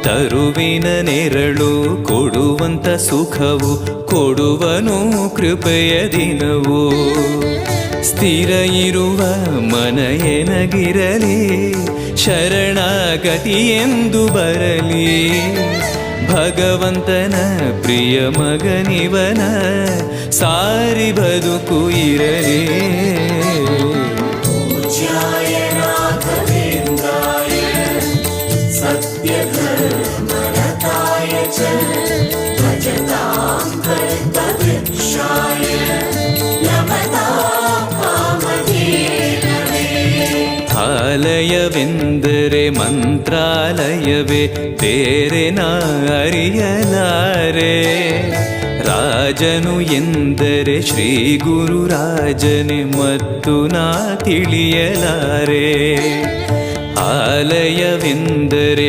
ತರುವಿನ ನೆರಳು ಕೊಡುವಂತ ಸುಖವು ಕೊಡುವನು ಕೃಪೆಯ ದಿನವು. ಸ್ಥಿರ ಇರುವ ಮನ ಎನಗಿರಲಿ, ಶರಣಾಗತಿ ಎಂದು ಬರಲಿ. ಭಗವಂತನ ಪ್ರಿಯ ಮಗನಿವನ, ಸಾರಿ ಬದುಕು ಇರಲಿ. ಆಲಯವೆಂದರೆ ಮಂತ್ರಾಲಯವೇ, ಬೇರೆ ನಾ ಅರಿಯಲಾರೆ. ರಾಜನು ಎಂದರೆ ಶ್ರೀ ಗುರು ರಾಜನೇ, ಮತ್ತು ನಾ ತಿಳಿಯಲಾರೆ. ಆಲಯವೆಂದರೆ